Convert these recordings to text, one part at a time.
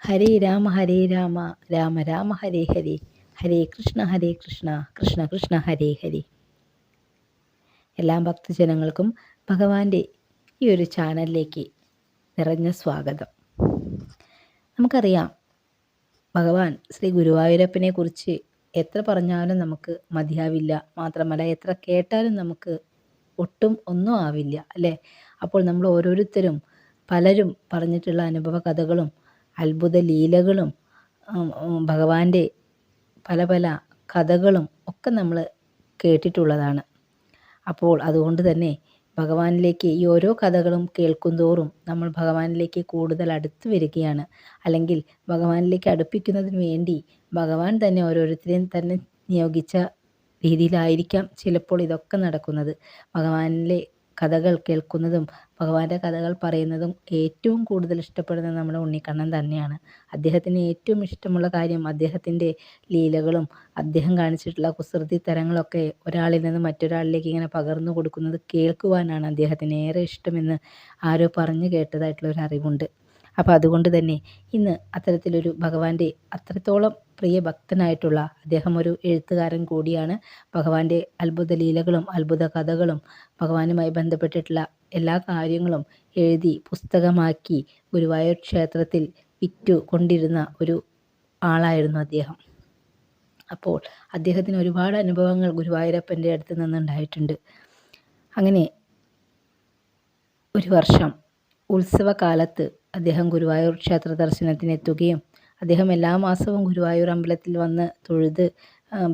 ഹരേ രാമ ഹരേ രാമ രാമ രാമ ഹരേ ഹരേ ഹരേ കൃഷ്ണ കൃഷ്ണ കൃഷ്ണ ഹരേ ഹരേ. എല്ലാ ഭക്തജനങ്ങൾക്കും ഭഗവാന്റെ ഈ ഒരു ചാനലിലേക്ക് നിറഞ്ഞ സ്വാഗതം. നമുക്കറിയാം, ഭഗവാൻ ശ്രീ ഗുരുവായൂരപ്പനെ കുറിച്ച് എത്ര പറഞ്ഞാലും നമുക്ക് മതിയാവില്ല. മാത്രമല്ല, എത്ര കേട്ടാലും നമുക്ക് ഒട്ടും ഒന്നും ആവില്ല, അല്ലേ? അപ്പോൾ നമ്മൾ ഓരോരുത്തരും പലരും പറഞ്ഞിട്ടുള്ള അനുഭവ കഥകളും അത്ഭുത ലീലകളും ഭഗവാന്റെ പല പല കഥകളും ഒക്കെ നമ്മൾ കേട്ടിട്ടുള്ളതാണ്. അപ്പോൾ അതുകൊണ്ട് തന്നെ ഭഗവാനിലേക്ക് ഈ ഓരോ കഥകളും കേൾക്കുന്തോറും നമ്മൾ ഭഗവാനിലേക്ക് കൂടുതൽ അടുത്ത് വരികയാണ്. അല്ലെങ്കിൽ ഭഗവാനിലേക്ക് അടുപ്പിക്കുന്നതിന് വേണ്ടി ഭഗവാൻ തന്നെ ഓരോരുത്തരെയും തന്നെ നിയോഗിച്ച രീതിയിലായിരിക്കാം ചിലപ്പോൾ ഇതൊക്കെ നടക്കുന്നത്. ഭഗവാനിലെ കഥകൾ കേൾക്കുന്നതും ഭഗവാന്റെ കഥകൾ പറയുന്നതും ഏറ്റവും കൂടുതൽ ഇഷ്ടപ്പെടുന്നത് നമ്മുടെ ഉണ്ണിക്കണ്ണൻ തന്നെയാണ്. അദ്ദേഹത്തിന് ഏറ്റവും ഇഷ്ടമുള്ള കാര്യം അദ്ദേഹത്തിൻ്റെ ലീലകളും അദ്ദേഹം കാണിച്ചിട്ടുള്ള കുസൃതി തരങ്ങളൊക്കെ ഒരാളിൽ നിന്ന് മറ്റൊരാളിലേക്ക് ഇങ്ങനെ പകർന്നു കൊടുക്കുന്നത് കേൾക്കുവാനാണ് അദ്ദേഹത്തിന് ഏറെ ഇഷ്ടമെന്ന് ആരോ പറഞ്ഞു കേട്ടതായിട്ടുള്ള ഒരു അറിവുണ്ട്. അപ്പോൾ അതുകൊണ്ട് തന്നെ ഇന്ന് അത്തരത്തിലൊരു ഭഗവാന്റെ അത്രത്തോളം പ്രിയ ഭക്തനായിട്ടുള്ള അദ്ദേഹം ഒരു എഴുത്തുകാരൻ കൂടിയാണ്. ഭഗവാന്റെ അത്ഭുത ലീലകളും അത്ഭുത കഥകളും ഭഗവാനുമായി ബന്ധപ്പെട്ടിട്ടുള്ള എല്ലാ കാര്യങ്ങളും എഴുതി പുസ്തകമാക്കി ഗുരുവായൂർ ക്ഷേത്രത്തിൽ വിറ്റു കൊണ്ടിരുന്ന ഒരു ആളായിരുന്നു അദ്ദേഹം. അപ്പോൾ അദ്ദേഹത്തിന് ഒരുപാട് അനുഭവങ്ങൾ ഗുരുവായൂരപ്പൻ്റെ അടുത്ത് നിന്നുണ്ടായിട്ടുണ്ട്. അങ്ങനെ ഒരു വർഷം ഉത്സവകാലത്ത് അദ്ദേഹം ഗുരുവായൂർ ക്ഷേത്ര ദർശനത്തിനെത്തുകയും അദ്ദേഹം എല്ലാ മാസവും ഗുരുവായൂർ അമ്പലത്തിൽ വന്ന് തൊഴുത്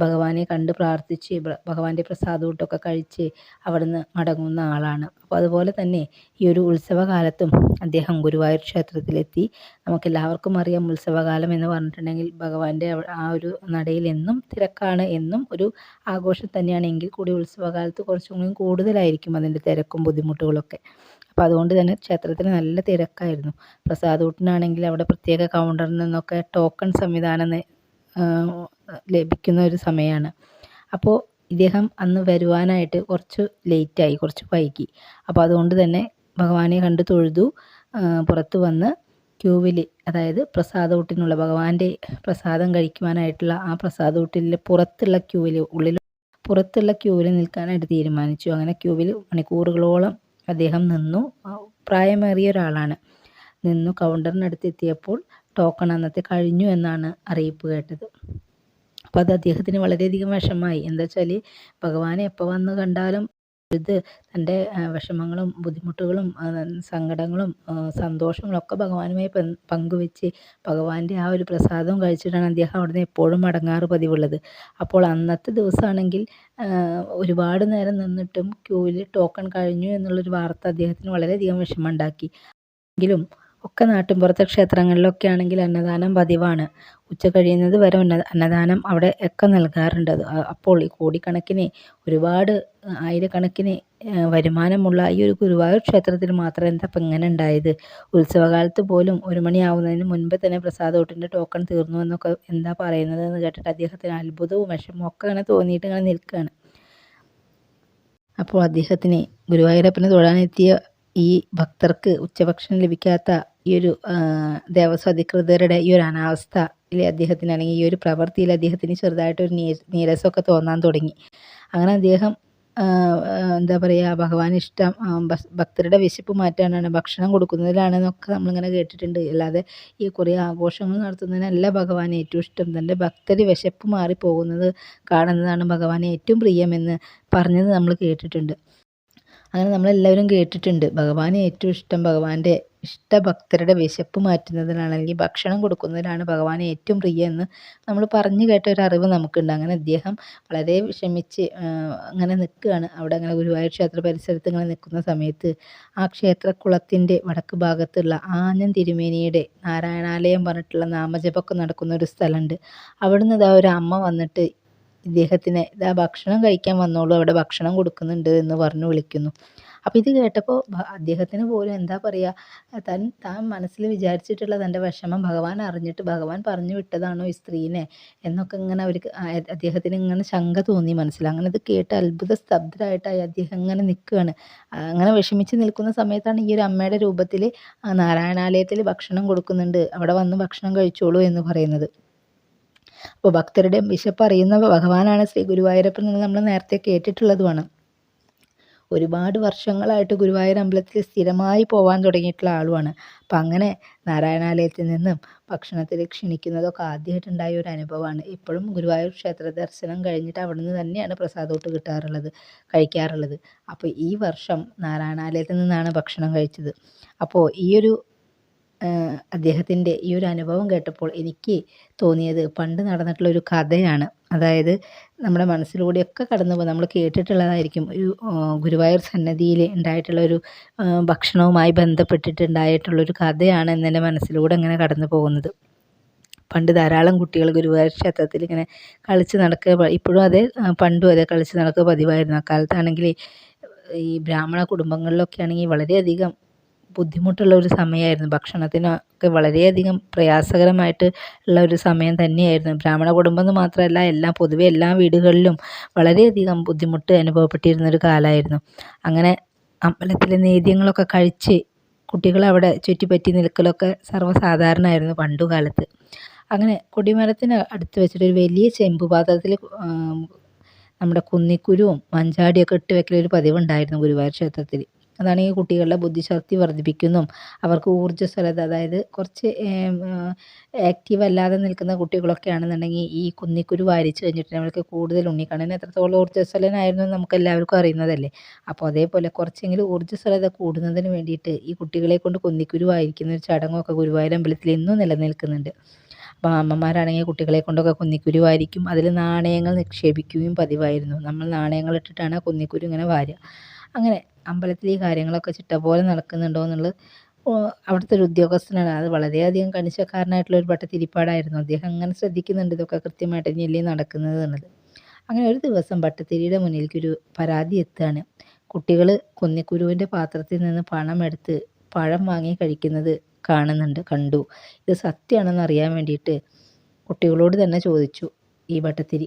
ഭഗവാനെ കണ്ട് പ്രാർത്ഥിച്ച് ഭഗവാന്റെ പ്രസാദൂട്ടൊക്കെ കഴിച്ച് അവിടുന്ന് മടങ്ങുന്ന ആളാണ്. അപ്പോൾ അതുപോലെ തന്നെ ഈ ഒരു ഉത്സവകാലത്തും അദ്ദേഹം ഗുരുവായൂർ ക്ഷേത്രത്തിലെത്തി. നമുക്കെല്ലാവർക്കും അറിയാം, ഉത്സവകാലം എന്ന് പറഞ്ഞിട്ടുണ്ടെങ്കിൽ ഭഗവാന്റെ ആ ഒരു നടയിൽ എന്നും തിരക്കാണ്, എന്നും ഒരു ആഘോഷം തന്നെയാണ്. എങ്കിൽ കൂടി ഉത്സവകാലത്ത് കുറച്ചും കൂടി കൂടുതലായിരിക്കും അതിൻ്റെ തിരക്കും ബുദ്ധിമുട്ടുകളൊക്കെ. അപ്പോൾ അതുകൊണ്ട് തന്നെ ക്ഷേത്രത്തിൽ നല്ല തിരക്കായിരുന്നു. പ്രസാദൂട്ടിനാണെങ്കിൽ അവിടെ പ്രത്യേക കൗണ്ടറിൽ നിന്നൊക്കെ ടോക്കൺ സംവിധാനം ലഭിക്കുന്ന ഒരു സമയമാണ്. അപ്പോൾ ഇദ്ദേഹം അന്ന് വരുവാനായിട്ട് കുറച്ച് ലേറ്റായി, കുറച്ച് വൈകി. അപ്പോൾ അതുകൊണ്ട് തന്നെ ഭഗവാനെ കണ്ട് തൊഴുതു പുറത്ത് വന്ന് ക്യൂവിൽ, അതായത് പ്രസാദൂട്ടിനുള്ള ഭഗവാന്റെ പ്രസാദം കഴിക്കുവാനായിട്ടുള്ള ആ പ്രസാദൂട്ടിൽ പുറത്തുള്ള ക്യൂവിൽ നിൽക്കാനായിട്ട് തീരുമാനിച്ചു. അങ്ങനെ ക്യൂവിൽ മണിക്കൂറുകളോളം അദ്ദേഹം നിന്നു. പ്രായമേറിയ ഒരാളാണ്. നിന്നു കൗണ്ടറിനടുത്ത് എത്തിയപ്പോൾ ടോക്കൺ അന്നത്തെ കഴിഞ്ഞു എന്നാണ് അറിയിപ്പ് കേട്ടത്. അപ്പോൾ അത് അദ്ദേഹത്തിന് വളരെയധികം വിഷമമായി. എന്താ വെച്ചാൽ ഭഗവാനെ എപ്പോൾ വന്ന് കണ്ടാലും ഇത് തൻ്റെ വിഷമങ്ങളും ബുദ്ധിമുട്ടുകളും സങ്കടങ്ങളും സന്തോഷങ്ങളും ഒക്കെ ഭഗവാനുമായി പങ്കുവെച്ച് ഭഗവാന്റെ ആ ഒരു പ്രസാദവും കഴിച്ചിട്ടാണ് അദ്ദേഹം അവിടുന്ന് എപ്പോഴും മടങ്ങാറ് പതിവുള്ളത്. അപ്പോൾ അന്നത്തെ ദിവസമാണെങ്കിൽ ഒരുപാട് നേരം നിന്നിട്ടും ക്യൂവിൽ ടോക്കൺ കഴിഞ്ഞു എന്നുള്ളൊരു വാർത്ത അദ്ദേഹത്തിന് വളരെയധികം വിഷമമുണ്ടാക്കി. എങ്കിലും ഒക്കെ നാട്ടിൻപുറത്തെ ക്ഷേത്രങ്ങളിലൊക്കെ ആണെങ്കിൽ അന്നദാനം പതിവാണ്. ഉച്ച കഴിയുന്നത് വരെ അന്നദാനം അവിടെ ഒക്കെ നൽകാറുണ്ട്. അപ്പോൾ ഈ കോടിക്കണക്കിന് ഒരുപാട് ആയിരക്കണക്കിന് വരുമാനമുള്ള ഈ ഒരു ഗുരുവായൂർ ക്ഷേത്രത്തിൽ മാത്രം എന്താ ഇപ്പം ഇങ്ങനെ ഉണ്ടായത്? ഉത്സവകാലത്ത് പോലും 1 മണിയാവുന്നതിന് മുൻപ് തന്നെ പ്രസാദൂട്ടിൻ്റെ ടോക്കൺ തീർന്നു എന്നൊക്കെ എന്താ പറയുന്നത് എന്ന് കേട്ടിട്ട് അദ്ദേഹത്തിന് അത്ഭുതവും വിഷമവും ഒക്കെ അങ്ങനെ തോന്നിയിട്ട് ഇങ്ങനെ നിൽക്കുകയാണ്. അപ്പോൾ അദ്ദേഹത്തിന് ഗുരുവായൂരപ്പനെ തൊഴാനെത്തിയ ഈ ഭക്തർക്ക് ഉച്ചഭക്ഷണം ലഭിക്കാത്ത ഈ ഒരു ദേവസ്വം അധികൃതരുടെ ഈ ഒരു അനാവസ്ഥയിൽ അദ്ദേഹത്തിന്, അല്ലെങ്കിൽ ഈ ഒരു പ്രവൃത്തിയിൽ അദ്ദേഹത്തിന് ചെറുതായിട്ടൊരു നീരസമൊക്കെ തോന്നാൻ തുടങ്ങി. അങ്ങനെ അദ്ദേഹം എന്താ പറയുക, ഭഗവാൻ ഇഷ്ടം ഭക്തരുടെ വിശപ്പ് മാറ്റാനാണ്, ഭക്ഷണം കൊടുക്കുന്നതിലാണെന്നൊക്കെ നമ്മളിങ്ങനെ കേട്ടിട്ടുണ്ട്. അല്ലാതെ ഈ കുറേ ആഘോഷങ്ങൾ നടത്തുന്നതിനല്ല ഭഗവാൻ ഏറ്റവും ഇഷ്ടം. തൻ്റെ ഭക്തർ വിശപ്പ് മാറിപ്പോകുന്നത് കാണുന്നതാണ് ഭഗവാന് ഏറ്റവും പ്രിയമെന്ന് പറഞ്ഞത് നമ്മൾ കേട്ടിട്ടുണ്ട്. അങ്ങനെ നമ്മളെല്ലാവരും കേട്ടിട്ടുണ്ട്, ഭഗവാന് ഏറ്റവും ഇഷ്ടം ഭഗവാന്റെ ഇഷ്ടഭക്തരുടെ വിശപ്പ് മാറ്റുന്നതിനാണ്, അല്ലെങ്കിൽ ഭക്ഷണം കൊടുക്കുന്നതിനാണ് ഭഗവാന് ഏറ്റവും പ്രിയം എന്ന് നമ്മൾ പറഞ്ഞു കേട്ട ഒരു അറിവ് നമുക്കുണ്ട്. അങ്ങനെ അദ്ദേഹം വളരെ വിഷമിച്ച് അങ്ങനെ നിൽക്കുകയാണ് അവിടെ. അങ്ങനെ ഗുരുവായൂർ ക്ഷേത്ര പരിസരത്ത് ഇങ്ങനെ നിൽക്കുന്ന സമയത്ത് ആ ക്ഷേത്രക്കുളത്തിൻ്റെ വടക്ക് ഭാഗത്തുള്ള ആഞ്ഞം തിരുമേനിയുടെ നാരായണാലയം പറഞ്ഞിട്ടുള്ള നാമജപമൊക്കെ നടക്കുന്ന ഒരു സ്ഥലമുണ്ട്. അവിടുന്ന് ഇതാ ഒരു അമ്മ വന്നിട്ട് ഇദ്ദേഹത്തിന് ഇതാ ഭക്ഷണം കഴിക്കാൻ വന്നോളൂ, അവിടെ ഭക്ഷണം കൊടുക്കുന്നുണ്ട് എന്ന് പറഞ്ഞു വിളിക്കുന്നു. അപ്പോൾ ഇത് കേട്ടപ്പോൾ അദ്ദേഹത്തിന് പോലും എന്താ പറയുക, താൻ മനസ്സിൽ വിചാരിച്ചിട്ടുള്ള തൻ്റെ വിഷമം ഭഗവാൻ അറിഞ്ഞിട്ട് ഭഗവാൻ പറഞ്ഞു വിട്ടതാണോ ഈ സ്ത്രീനെ എന്നൊക്കെ ഇങ്ങനെ അവർക്ക് അദ്ദേഹത്തിന് ഇങ്ങനെ ശങ്ക തോന്നി മനസ്സിൽ. അങ്ങനെ ഇത് കേട്ട് അത്ഭുത സ്തബ്ധരായിട്ടായി അദ്ദേഹം ഇങ്ങനെ നിൽക്കുകയാണ്. അങ്ങനെ വിഷമിച്ച് നിൽക്കുന്ന സമയത്താണ് ഈ ഒരു അമ്മയുടെ രൂപത്തിൽ നാരായണാലയത്തിൽ ഭക്ഷണം കൊടുക്കുന്നുണ്ട്, അവിടെ വന്ന് ഭക്ഷണം കഴിച്ചോളൂ എന്ന് പറയുന്നത്. അപ്പോൾ ഭക്തരുടെ വിശപ്പ് അറിയുന്ന ഭഗവാനാണ് ശ്രീ ഗുരുവായൂരപ്പൻ എന്ന് നമ്മൾ നേരത്തെ കേട്ടിട്ടുള്ളതുമാണ്. ഒരുപാട് വർഷങ്ങളായിട്ട് ഗുരുവായൂർ അമ്പലത്തിൽ സ്ഥിരമായി പോവാൻ തുടങ്ങിയിട്ടുള്ള ആളുമാണ്. അപ്പം അങ്ങനെ നാരായണാലയത്തിൽ നിന്നും ഭക്ഷണത്തിൽ ക്ഷണിക്കുന്നതൊക്കെ ആദ്യമായിട്ടുണ്ടായ ഒരു അനുഭവമാണ്. ഇപ്പോഴും ഗുരുവായൂർ ക്ഷേത്ര ദർശനം കഴിഞ്ഞിട്ട് അവിടെ നിന്ന് തന്നെയാണ് പ്രസാദോട്ട് കഴിക്കാറുള്ളത്. അപ്പോൾ ഈ വർഷം നാരായണാലയത്തിൽ നിന്നാണ് ഭക്ഷണം കഴിച്ചത്. അപ്പോൾ ഈ ഒരു അദ്ദേഹത്തിൻ്റെ ഈ ഒരു അനുഭവം കേട്ടപ്പോൾ എനിക്ക് തോന്നിയത് പണ്ട് നടന്നിട്ടുള്ളൊരു കഥയാണ്. അതായത് നമ്മുടെ മനസ്സിലൂടെയൊക്കെ കടന്നു പോകും, നമ്മൾ കേട്ടിട്ടുള്ളതായിരിക്കും. ഒരു ഗുരുവായൂർ സന്നദ്ധിയിൽ ഉണ്ടായിട്ടുള്ളൊരു ഭക്ഷണവുമായി ബന്ധപ്പെട്ടിട്ടുണ്ടായിട്ടുള്ളൊരു കഥയാണ് എന്നെൻ്റെ മനസ്സിലൂടെ ഇങ്ങനെ കടന്നു പോകുന്നത്. പണ്ട് ധാരാളം കുട്ടികൾ ഗുരുവായൂർ ക്ഷേത്രത്തിൽ ഇങ്ങനെ കളിച്ച് നടക്കുക, ഇപ്പോഴും അതെ, പണ്ടും അതെ, കളിച്ച് നടക്കുക പതിവായിരുന്നു. അക്കാലത്താണെങ്കിൽ ഈ ബ്രാഹ്മണ കുടുംബങ്ങളിലൊക്കെ ആണെങ്കിൽ വളരെയധികം ബുദ്ധിമുട്ടുള്ള ഒരു സമയമായിരുന്നു. ഭക്ഷണത്തിനൊക്കെ വളരെയധികം പ്രയാസകരമായിട്ട് ഉള്ള ഒരു സമയം തന്നെയായിരുന്നു. ബ്രാഹ്മണ കുടുംബം എന്ന് മാത്രമല്ല, പൊതുവെ എല്ലാ വീടുകളിലും വളരെയധികം ബുദ്ധിമുട്ട് അനുഭവപ്പെട്ടിരുന്നൊരു കാലമായിരുന്നു. അങ്ങനെ അമ്പലത്തിലെ നേദ്യങ്ങളൊക്കെ കഴിച്ച് കുട്ടികൾ അവിടെ ചുറ്റിപ്പറ്റി നിൽക്കലൊക്കെ സർവ്വസാധാരണമായിരുന്നു പണ്ടുകാലത്ത്. അങ്ങനെ കൊടിമരത്തിന് അടുത്ത് വെച്ചിട്ട് ഒരു വലിയ ചെമ്പ് പാത്രത്തിൽ നമ്മുടെ കുന്നിക്കുരുവും മഞ്ചാടിയൊക്കെ ഇട്ട് വെക്കലൊരു പതിവുണ്ടായിരുന്നു ഗുരുവായൂർ ക്ഷേത്രത്തിൽ. അതാണ് ഈ കുട്ടികളുടെ ബുദ്ധിശക്തി വർദ്ധിപ്പിക്കുന്നതും അവർക്ക് ഊർജ്ജസ്വലത, അതായത് കുറച്ച് ആക്റ്റീവ് അല്ലാതെ നിൽക്കുന്ന കുട്ടികളൊക്കെ ആണെന്നുണ്ടെങ്കിൽ ഈ കുന്നിക്കുരു വാരിച്ച് കഴിഞ്ഞിട്ട് അവർക്ക് കൂടുതൽ, ഉണ്ണിക്കണ്ണൻ എത്രത്തോളം ഊർജ്ജസ്വലനായിരുന്നു എന്ന് നമുക്ക് എല്ലാവർക്കും അറിയുന്നതല്ലേ. അപ്പോൾ അതേപോലെ കുറച്ചെങ്കിലും ഊർജ്ജസ്വലത കൂടുന്നതിന് വേണ്ടിയിട്ട് ഈ കുട്ടികളെ കൊണ്ട് കുന്നിക്കുരു വാരിക്കുന്ന ഒരു ചടങ്ങൊക്കെ ഗുരുവായൂർ അമ്പലത്തിൽ ഇന്നും നിലനിൽക്കുന്നുണ്ട്. അപ്പോൾ അമ്മമാരാണെങ്കിൽ കുട്ടികളെ കൊണ്ടൊക്കെ കുന്നിക്കുരു വാരിക്കും, അതിൽ നാണയങ്ങൾ നിക്ഷേപിക്കുകയും പതിവായിരുന്നു. നമ്മൾ നാണയങ്ങൾ ഇട്ടിട്ടാണ് കുന്നിക്കുരു ഇങ്ങനെ വാരുക. അങ്ങനെ അമ്പലത്തിൽ ഈ കാര്യങ്ങളൊക്കെ ചിട്ട പോലെ നടക്കുന്നുണ്ടോ എന്നുള്ളത് അവിടുത്തെ ഒരു ഉദ്യോഗസ്ഥനാണ്, അത് വളരെയധികം കണിശക്കാരനായിട്ടുള്ള ഒരു ഭട്ടതിരിപ്പാടായിരുന്നു. അദ്ദേഹം അങ്ങനെ ശ്രദ്ധിക്കുന്നുണ്ട് ഇതൊക്കെ കൃത്യമായിട്ട് തന്നെയല്ലേ നടക്കുന്നത് എന്നുള്ളത്. അങ്ങനെ ഒരു ദിവസം ഭട്ടതിരിയുടെ മുന്നിലേക്ക് ഒരു പരാതി എത്തുകയാണ്. കുട്ടികൾ കുന്നിക്കുരുവിൻ്റെ പാത്രത്തിൽ നിന്ന് പണമെടുത്ത് പഴം വാങ്ങി കഴിക്കുന്നത് കണ്ടു. ഇത് സത്യമാണെന്ന് അറിയാൻ വേണ്ടിയിട്ട് കുട്ടികളോട് തന്നെ ചോദിച്ചു ഈ ഭട്ടതിരി.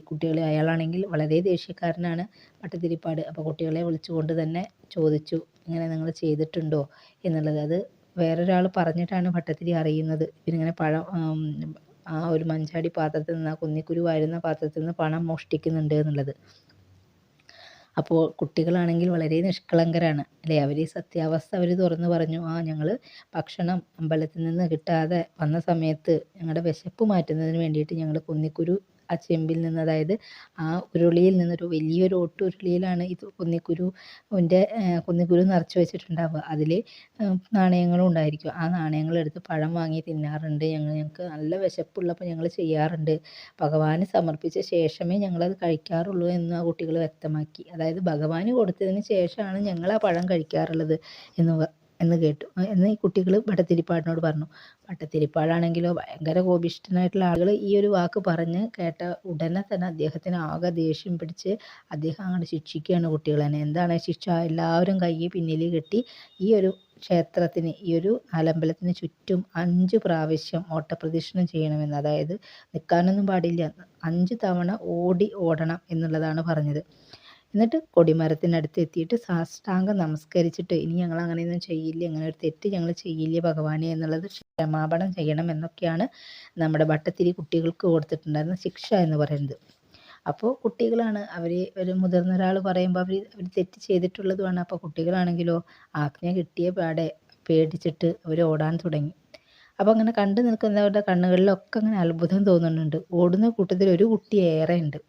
അയാളാണെങ്കിൽ വളരെ ദേഷ്യക്കാരനാണ്, ഭട്ടതിരിപ്പാട്. അപ്പോൾ കുട്ടികളെ വിളിച്ചുകൊണ്ട് തന്നെ ചോദിച്ചു, ഇങ്ങനെ നിങ്ങൾ ചെയ്തിട്ടുണ്ടോ എന്നുള്ളത്. അത് വേറൊരാൾ പറഞ്ഞിട്ടാണ് ഭട്ടതിരി അറിയുന്നത്, ഇവരിങ്ങനെ ആ ഒരു മഞ്ചാടി പാത്രത്തിൽ നിന്ന്, ആ കുന്നിക്കുരു വാരുന്ന പാത്രത്തിൽ നിന്ന് പണം മോഷ്ടിക്കുന്നുണ്ട് എന്നുള്ളത്. അപ്പോൾ കുട്ടികളാണെങ്കിൽ വളരെ നിഷ്കളങ്കരാണ് അല്ലേ. അവർ ഈ സത്യാവസ്ഥ തുറന്നു പറഞ്ഞു. ഞങ്ങൾ ഭക്ഷണം അമ്പലത്തിൽ നിന്ന് കിട്ടാതെ വന്ന സമയത്ത് ഞങ്ങളുടെ വിശപ്പ് മാറ്റുന്നതിന് വേണ്ടിയിട്ട് ഞങ്ങൾ കുന്നിക്കുരു ആ ചെമ്പിൽ നിന്ന്, അതായത് ആ ഉരുളിയിൽ നിന്നൊരു വലിയൊരു ഉരുളിയിലാണ് ഇത് കുന്നിക്കുരു നിറച്ച് വെച്ചിട്ടുണ്ടാവുക. അതിൽ നാണയങ്ങളും ഉണ്ടായിരിക്കും. ആ നാണയങ്ങളെടുത്ത് പഴം വാങ്ങി തിന്നാറുണ്ട്. ഞങ്ങൾക്ക് നല്ല വിശപ്പുള്ളപ്പോൾ ഞങ്ങൾ ചെയ്യാറുണ്ട്. ഭഗവാന് സമർപ്പിച്ച ശേഷമേ ഞങ്ങളത് കഴിക്കാറുള്ളൂ എന്ന് ആ കുട്ടികൾ വ്യക്തമാക്കി. അതായത് ഭഗവാന് കൊടുത്തതിന് ശേഷമാണ് ഞങ്ങൾ ആ പഴം കഴിക്കാറുള്ളത് എന്ന് കേട്ടു എന്ന് ഈ കുട്ടികൾ ഭട്ടതിരിപ്പാടിനോട് പറഞ്ഞു. ഭട്ടതിരിപ്പാടാണെങ്കിലോ ഭയങ്കര കോപിഷ്ഠനായിട്ടുള്ള ആളുകൾ ഈ ഒരു വാക്ക് പറഞ്ഞ് കേട്ട ഉടനെ തന്നെ അദ്ദേഹത്തിന് ആകെ ദേഷ്യം പിടിച്ച് അദ്ദേഹം അങ്ങോട്ട് ശിക്ഷിക്കുകയാണ് കുട്ടികളെ. എന്താണ് ശിക്ഷ? എല്ലാവരും കൈ പിന്നിൽ കെട്ടി ഈ ഒരു ക്ഷേത്രത്തിന്, ഈ ഒരു നാലമ്പലത്തിന് ചുറ്റും 5 പ്രാവശ്യം ഓട്ടപ്രദക്ഷിണം ചെയ്യണമെന്ന്, അതായത് നിൽക്കാനൊന്നും പാടില്ല, 5 തവണ ഓടണം എന്നുള്ളതാണ് പറഞ്ഞത്. എന്നിട്ട് കൊടിമരത്തിനടുത്ത് എത്തിയിട്ട് സാഷ്ടാംഗം നമസ്കരിച്ചിട്ട്, ഇനി ഞങ്ങൾ അങ്ങനെയൊന്നും ചെയ്യില്ല, അങ്ങനെ ഒരു തെറ്റ് ഞങ്ങൾ ചെയ്യില്ല ഭഗവാനെ എന്നുള്ളത് ക്ഷമാപണം ചെയ്യണം എന്നൊക്കെയാണ് നമ്മുടെ ഭട്ടതിരി കുട്ടികൾക്ക് കൊടുത്തിട്ടുണ്ടായിരുന്ന ശിക്ഷ എന്ന് പറയുന്നത്. അപ്പോൾ കുട്ടികളാണ് അവർ, ഒരു മുതിർന്ന ഒരാൾ പറയുമ്പോൾ അവർ തെറ്റ് ചെയ്തിട്ടുള്ളതുമാണ്. അപ്പോൾ കുട്ടികളാണെങ്കിലോ ആജ്ഞ കിട്ടിയ പാടെ പേടിച്ചിട്ട് അവർ ഓടാൻ തുടങ്ങി. അപ്പോൾ അങ്ങനെ കണ്ടു നിൽക്കുന്നവരുടെ കണ്ണുകളിലൊക്കെ അങ്ങനെ അത്ഭുതം തോന്നുന്നുണ്ട്. ഓടുന്ന കൂട്ടത്തിൽ ഒരു കുട്ടി ഏറെ ഉണ്ട്.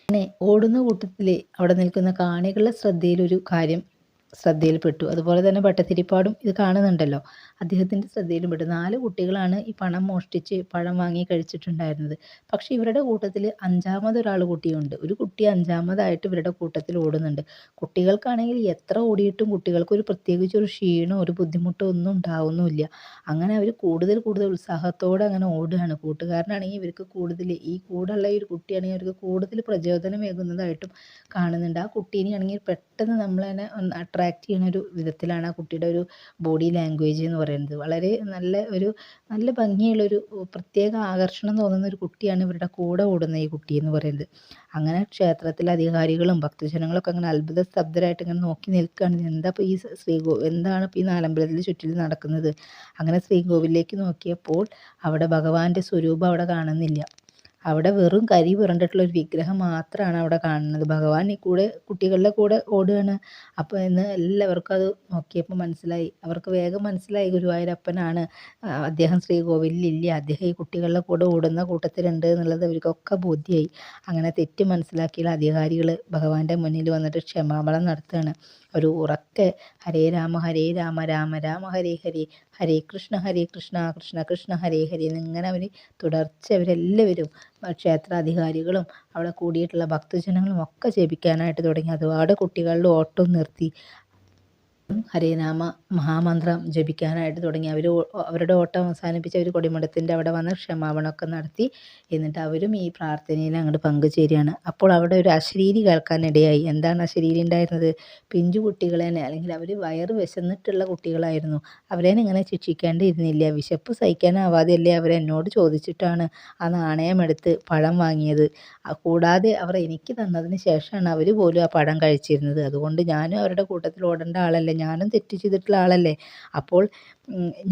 അങ്ങനെ ഓടുന്ന കൂട്ടത്തിൽ അവിടെ നിൽക്കുന്ന കാണികളുടെ ശ്രദ്ധയിലൊരു കാര്യം ശ്രദ്ധയിൽപ്പെട്ടു. അതുപോലെ തന്നെ ഭട്ടതിരിപ്പാടും ഇത് കാണുന്നുണ്ടല്ലോ. അദ്ദേഹത്തിൻ്റെ ശ്രദ്ധയിലും പെട്ടു. 4 കുട്ടികളാണ് ഈ പണം മോഷ്ടിച്ച് പഴം വാങ്ങി കഴിച്ചിട്ടുണ്ടായിരുന്നത്. പക്ഷേ ഇവരുടെ കൂട്ടത്തിൽ 5-മതൊരാൾ കൂടിയുണ്ട്. ഒരു കുട്ടി 5-മതായിട്ട് ഇവരുടെ കൂട്ടത്തിൽ ഓടുന്നുണ്ട്. കുട്ടികൾക്കാണെങ്കിൽ എത്ര ഓടിയിട്ടും കുട്ടികൾക്കൊരു പ്രത്യേകിച്ചൊരു ക്ഷീണമോ ഒരു ബുദ്ധിമുട്ടോ ഒന്നും ഉണ്ടാവുന്നുമില്ല. അങ്ങനെ അവർ കൂടുതൽ കൂടുതൽ ഉത്സാഹത്തോടെ അങ്ങനെ ഓടുകയാണ്. കൂട്ടുകാരനാണെങ്കിൽ ഇവർക്ക് കൂടുതൽ ഈ കൂടെയുള്ള ഈ ഒരു കുട്ടിയാണെങ്കിൽ അവർക്ക് കൂടുതൽ പ്രചോദനമേകുന്നതായിട്ടും കാണുന്നുണ്ട്. ആ കുട്ടീനെയാണെങ്കിൽ പെട്ടെന്ന് നമ്മളതിനെ അട്രാക്റ്റ് ചെയ്യുന്ന ഒരു വിധത്തിലാണ് ആ കുട്ടിയുടെ ഒരു ബോഡി ലാംഗ്വേജ് എന്ന് പറയുന്നത്. വളരെ നല്ല ഭംഗിയുള്ളൊരു പ്രത്യേക ആകർഷണം തോന്നുന്ന ഒരു കുട്ടിയാണ് ഇവരുടെ കൂടെ ഓടുന്ന ഈ കുട്ടി എന്ന് പറയുന്നത്. അങ്ങനെ ക്ഷേത്രത്തിലെ അധികാരികളും ഭക്തജനങ്ങളൊക്കെ അങ്ങനെ അത്ഭുത സ്തബ്ധരായിട്ട് ഇങ്ങനെ നോക്കി നിൽക്കുകയാണ്. എന്താണ് ഇപ്പോൾ ഈ നാലമ്പലത്തിന് ചുറ്റിലും നടക്കുന്നത്? അങ്ങനെ ശ്രീകോവിലേക്ക് നോക്കിയപ്പോൾ അവിടെ ഭഗവാന്റെ സ്വരൂപം അവിടെ കാണുന്നില്ല. അവിടെ വെറും കരി പുരണ്ടിട്ടുള്ള ഒരു വിഗ്രഹം മാത്രമാണ് അവിടെ കാണുന്നത്. ഭഗവാൻ ഈ കുട്ടികളുടെ കൂടെ ഓടുകയാണ്. അപ്പോൾ ഇന്ന് എല്ലാവർക്കും അത് നോക്കിയപ്പോൾ മനസ്സിലായി. അവർക്ക് വേഗം മനസ്സിലായി ഗുരുവായൂരപ്പനാണ്. അദ്ദേഹം ശ്രീകോവിലിലില്ല. അദ്ദേഹം ഈ കുട്ടികളുടെ കൂടെ ഓടുന്ന കൂട്ടത്തിലുണ്ട് എന്നുള്ളത് അവർക്കൊക്കെ ബോധ്യമായി. അങ്ങനെ തെറ്റ് മനസ്സിലാക്കിയുള്ള അധികാരികൾ ഭഗവാന്റെ മുന്നിൽ വന്നിട്ട് ക്ഷമാപണം നടത്തുകയാണ്. ഒരു ഉറക്കെ ഹരേ രാമ രാമ രാമ ഹരേ ഹരേ, ഹരേ കൃഷ്ണ കൃഷ്ണ കൃഷ്ണ ഹരേ ഹരേ എന്നിങ്ങനെ അവർ തുടർച്ച അവരെല്ലാവരും ക്ഷേത്രാധികാരികളും അവിടെ കൂടിയിട്ടുള്ള ഭക്തജനങ്ങളും ഒക്കെ ജപിക്കാനായിട്ട് തുടങ്ങി. ഒരുപാട് കുട്ടികളുടെ ഓട്ടം നിർത്തി ഹരേനാമ മഹാമന്ത്രം ജപിക്കാനായിട്ട് തുടങ്ങി. അവരുടെ ഓട്ടം അവസാനിപ്പിച്ച് അവർ കൊടിമരത്തിൻ്റെ അവിടെ വന്ന് ക്ഷമാപണമൊക്കെ നടത്തി. എന്നിട്ട് അവരും ഈ പ്രാർത്ഥനയിൽ അങ്ങോട്ട് പങ്കുചേരുകയാണ്. അപ്പോൾ അവിടെ ഒരു അശരീരി കേൾക്കാനിടയായി. എന്താണ് അശരീരി ഉണ്ടായിരുന്നത്? പിഞ്ചു കുട്ടികളെ അല്ലെങ്കിൽ അവർ വയറ് വിശന്നിട്ടുള്ള കുട്ടികളായിരുന്നു. അവരെ ഇങ്ങനെ ശിക്ഷിക്കേണ്ടിയിരുന്നില്ല. വിശപ്പ് സഹിക്കാനാവാതെയല്ലേ അവരെന്നോട് ചോദിച്ചിട്ടാണ് ആ നാണയമെടുത്ത് പഴം വാങ്ങിയത്. കൂടാതെ അവർ എനിക്ക് തന്നതിന് ശേഷമാണ് അവർ പോലും ആ പഴം കഴിച്ചിരുന്നത്. അതുകൊണ്ട് ഞാനും അവരുടെ കൂട്ടത്തിൽ ഓടേണ്ട ആളല്ലേ, ഞാനും തെറ്റ് ചെയ്തിട്ടുള്ള ആളല്ലേ. അപ്പോൾ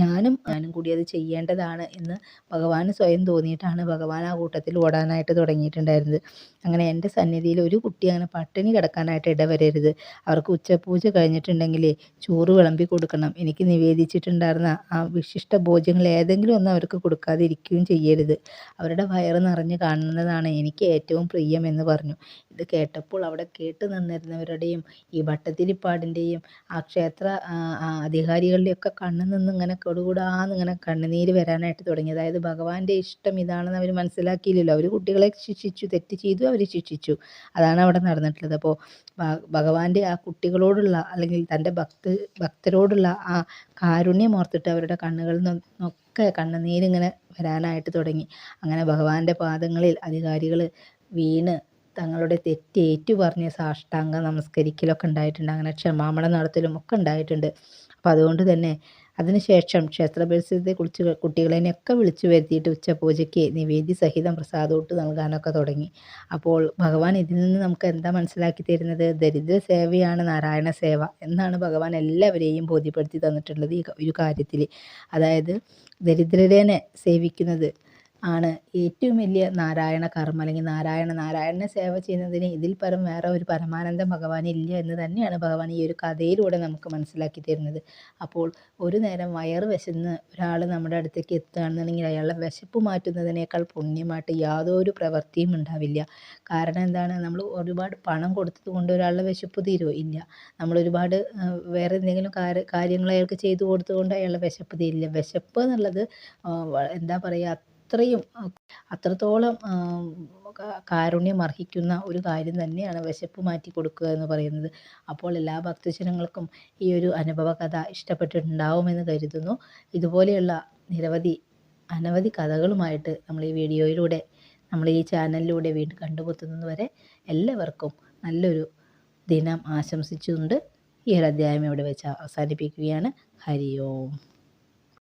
ഞാനും കൂടി അത് ചെയ്യേണ്ടതാണ് എന്ന് ഭഗവാന് സ്വയം തോന്നിയിട്ടാണ് ഭഗവാൻ ആ കൂട്ടത്തിൽ ഓടാനായിട്ട് തുടങ്ങിയിട്ടുണ്ടായിരുന്നത്. അങ്ങനെ എൻ്റെ സന്നിധിയിൽ ഒരു കുട്ടി അങ്ങനെ പട്ടിണി കിടക്കാനായിട്ട് ഇടവരരുത്. അവർക്ക് ഉച്ചപൂജ കഴിഞ്ഞിട്ടുണ്ടെങ്കിൽ ചോറ് വിളമ്പി കൊടുക്കണം. എനിക്ക് നിവേദിച്ചിട്ടുണ്ടായിരുന്ന ആ വിശിഷ്ട ഭോജ്യങ്ങൾ ഏതെങ്കിലും ഒന്നും അവർക്ക് കൊടുക്കാതെ ഇരിക്കുകയും ചെയ്യരുത്. അവരുടെ വയറ് നിറഞ്ഞ് കാണുന്നതാണ് എനിക്ക് ഏറ്റവും പ്രിയം എന്ന് പറഞ്ഞു. ഇത് കേട്ടപ്പോൾ അവിടെ കേട്ട് നിന്നിരുന്നവരുടെയും ഈ ഭട്ടതിരിപ്പാടിൻ്റെയും ആ ക്ഷേത്ര അധികാരികളുടെയൊക്കെ കണ്ണിൽ നിന്ന് ഇങ്ങനെ കൊടുകൂടാന്നിങ്ങനെ കണ്ണുനീര് വരാനായിട്ട് തുടങ്ങി. അതായത് ഭഗവാന്റെ ഇഷ്ടം ഇതാണെന്ന് അവർ മനസ്സിലാക്കിയില്ലല്ലോ. അവർ കുട്ടികളെ ശിക്ഷിച്ചു, തെറ്റ് ചെയ്തു, അവർ ശിക്ഷിച്ചു. അതാണ് അവിടെ നടന്നിട്ടുള്ളത്. അപ്പോൾ ഭഗവാന്റെ ആ കുട്ടികളോടുള്ള അല്ലെങ്കിൽ തൻ്റെ ഭക്തരോടുള്ള ആ കാരുണ്യം ഓർത്തിട്ട് അവരുടെ കണ്ണുകളിൽ നിന്നൊക്കെ കണ്ണുനീരിങ്ങനെ വരാനായിട്ട് തുടങ്ങി. അങ്ങനെ ഭഗവാന്റെ പാദങ്ങളിൽ അധികാരികൾ വീണ് തങ്ങളുടെ തെറ്റ് ഏറ്റുപറഞ്ഞ് സാഷ്ടാംഗം നമസ്കരിക്കലൊക്കെ ഉണ്ടായിട്ടുണ്ട്. അങ്ങനെ ക്ഷമാപണം നടത്തലും ഒക്കെ ഉണ്ടായിട്ടുണ്ട്. അപ്പോൾ അതുകൊണ്ട് തന്നെ അതിനുശേഷം ക്ഷേത്ര പരിസരത്തെ കുട്ടികളെയൊക്കെ വിളിച്ചു വരുത്തിയിട്ട് ഉച്ചപൂജയ്ക്ക് നിവേദ്യ സഹിതം പ്രസാദോട്ട് നൽകാനൊക്കെ തുടങ്ങി. അപ്പോൾ ഭഗവാൻ ഇതിൽ നിന്ന് നമുക്ക് എന്താ മനസ്സിലാക്കി തരുന്നത്? ദരിദ്ര സേവയാണ് നാരായണ സേവ എന്നാണ് ഭഗവാൻ എല്ലാവരെയും ബോധ്യപ്പെടുത്തി തന്നിട്ടുള്ളത് ഈ ഒരു കാര്യത്തിൽ. അതായത് ദരിദ്രരെ സേവിക്കുന്നത് ആണ് ഏറ്റവും വലിയ നാരായണ കർമ്മം, അല്ലെങ്കിൽ നാരായണനെ സേവ ചെയ്യുന്നതിന് ഇതിൽ പരം വേറെ ഒരു പരമാനന്ദം ഭഗവാൻ ഇല്ല എന്ന് തന്നെയാണ് ഭഗവാൻ ഈ ഒരു കഥയിലൂടെ നമുക്ക് മനസ്സിലാക്കി തരുന്നത്. അപ്പോൾ ഒരു നേരം വയറ് വിശന്ന് ഒരാൾ നമ്മുടെ അടുത്തേക്ക് എത്തുകയാണെന്നുണ്ടെങ്കിൽ അയാളുടെ വിശപ്പ് മാറ്റുന്നതിനേക്കാൾ പുണ്യമായിട്ട് യാതൊരു പ്രവൃത്തിയും ഉണ്ടാവില്ല. കാരണം എന്താണ്? നമ്മൾ ഒരുപാട് പണം കൊടുത്തത് കൊണ്ട് ഒരാളുടെ വിശപ്പ് തീരുമോ? ഇല്ല. നമ്മൾ ഒരുപാട് വേറെ എന്തെങ്കിലും കാര്യങ്ങൾ അയാൾക്ക് ചെയ്തു കൊടുത്തുകൊണ്ട് അയാളുടെ വിശപ്പ് തീരില്ല. വിശപ്പ് എന്നുള്ളത് എന്താ പറയുക, അത്രത്തോളം കാരുണ്യം അർഹിക്കുന്ന ഒരു കാര്യം തന്നെയാണ് വിശപ്പ് മാറ്റി കൊടുക്കുക എന്ന് പറയുന്നത്. അപ്പോൾ എല്ലാ ഭക്തജനങ്ങൾക്കും ഈ ഒരു അനുഭവ കഥ ഇഷ്ടപ്പെട്ടിട്ടുണ്ടാവുമെന്ന് കരുതുന്നു. ഇതുപോലെയുള്ള അനവധി കഥകളുമായിട്ട് നമ്മൾ ഈ വീഡിയോയിലൂടെ, നമ്മൾ ഈ ചാനലിലൂടെ വീണ്ടും കണ്ടുമുട്ടുന്നത് വരെ എല്ലാവർക്കും നല്ലൊരു ദിനം ആശംസിച്ചുകൊണ്ട് ഈ ഒരു അധ്യായം ഇവിടെ വെച്ച് അവസാനിപ്പിക്കുകയാണ്. ഹരി ഓം.